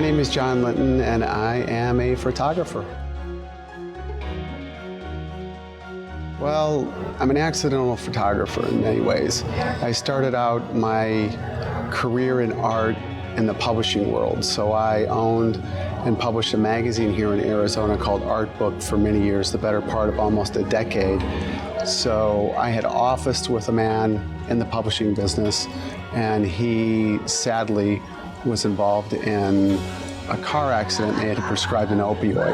My name is Jon Linton, and I am a photographer. Well, I'm an accidental photographer in many ways. I started out my career in art in the publishing world. So I owned and published a magazine here in Arizona called Art Book for many years, the better part of almost a decade. So I had officed with a man in the publishing business, and he sadly was involved in a car accident. They had prescribed an opioid.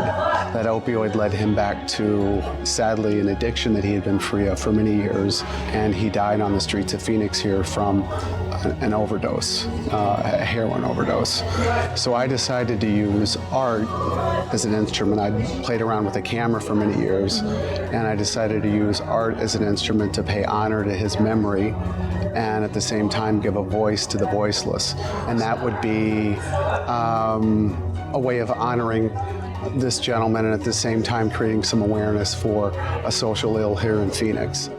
That opioid led him back to, sadly, an addiction that he had been free of for many years, and he died on the streets of Phoenix here from an overdose, a heroin overdose. So I decided to use art as an instrument. I'd played around with a camera for many years, and I decided to use art as an instrument to pay honor to his memory and at the same time give a voice to the voiceless. And that would be a way of honoring this gentleman and at the same time creating some awareness for a social ill here in Phoenix.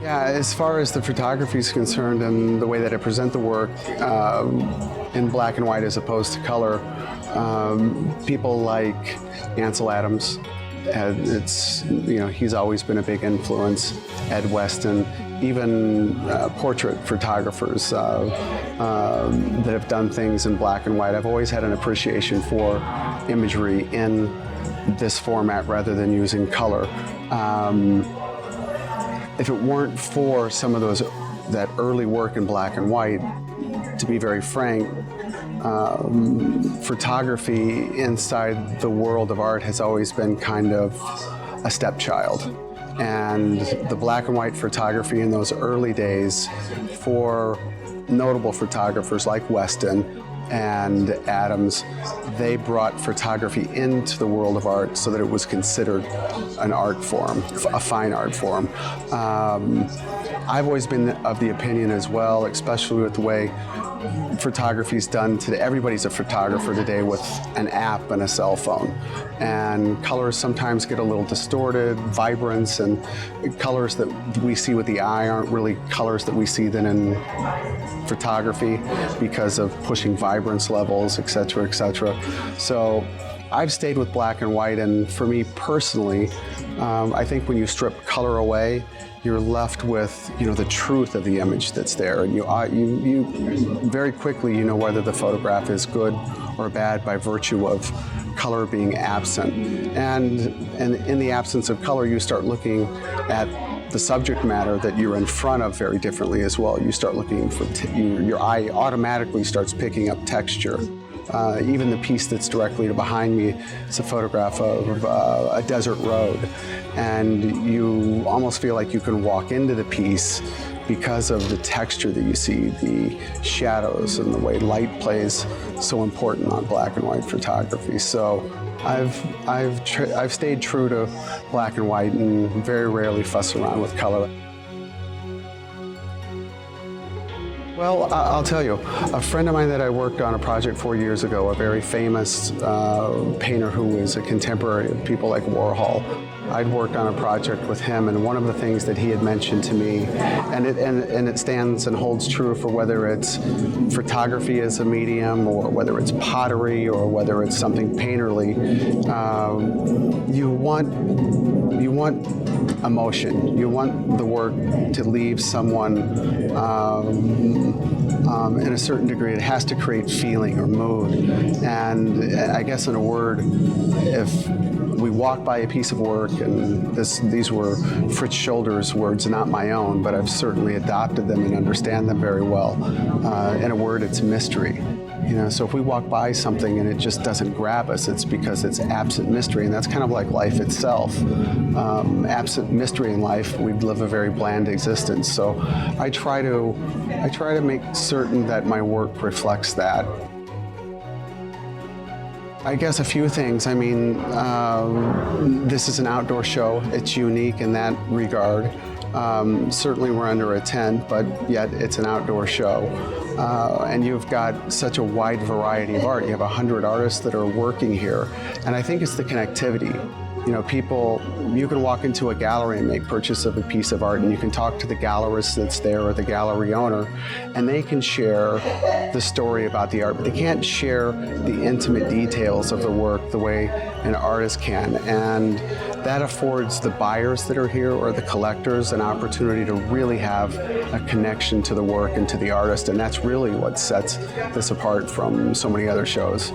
Yeah, as far as the photography is concerned and the way that I present the work in black and white as opposed to color, people like Ansel Adams, he's always been a big influence. Weston, even portrait photographers that have done things in black and white. I've always had an appreciation for imagery in this format rather than using color. If it weren't for some of that early work in black and white, to be very frank, photography inside the world of art has always been kind of a stepchild. And the black and white photography in those early days for notable photographers like Weston and Adams, they brought photography into the world of art so that it was considered an art form, a fine art form. I've always been of the opinion as well, especially with the way photography is done today. Everybody's a photographer today with an app and a cell phone. And colors sometimes get a little distorted, vibrance, and colors that we see with the eye aren't really colors that we see then in photography because of pushing vibrance levels, et cetera, et cetera. So I've stayed with black and white, and for me personally, I think when you strip color away, you're left with, the truth of the image that's there, and you very quickly know whether the photograph is good or bad by virtue of color being absent. And in the absence of color, you start looking at the subject matter that you're in front of very differently as well. You start looking for your eye automatically starts picking up texture. Even the piece that's directly behind me is a photograph of a desert road. And you almost feel like you can walk into the piece because of the texture that you see, the shadows and the way light plays so important on black and white photography. So I've stayed true to black and white and very rarely fuss around with color. Well, I'll tell you, a friend of mine that I worked on a project 4 years ago, a very famous painter who is a contemporary of people like Warhol, I'd worked on a project with him, and one of the things that he had mentioned to me, and it stands and holds true for whether it's photography as a medium or whether it's pottery or whether it's something painterly, you want emotion. You want the work to leave someone in a certain degree. It has to create feeling or mood. And I guess in a word, if we walk by a piece of work, and these were Fritz Schulder's words, not my own, but I've certainly adopted them and understand them very well. In a word, it's mystery. So if we walk by something and it just doesn't grab us, it's because it's absent mystery, and that's kind of like life itself. Absent mystery in life, we'd live a very bland existence. So I try to make certain that my work reflects that. I guess a few things. I mean, this is an outdoor show. It's unique in that regard. Certainly we're under a tent, but yet it's an outdoor show. And you've got such a wide variety of art. You have 100 artists that are working here. And I think it's the connectivity. people, you can walk into a gallery and make purchase of a piece of art, and you can talk to the gallerist that's there or the gallery owner, and they can share the story about the art, but they can't share the intimate details of the work the way an artist can. And that affords the buyers that are here or the collectors an opportunity to really have a connection to the work and to the artist, and that's really what sets this apart from so many other shows.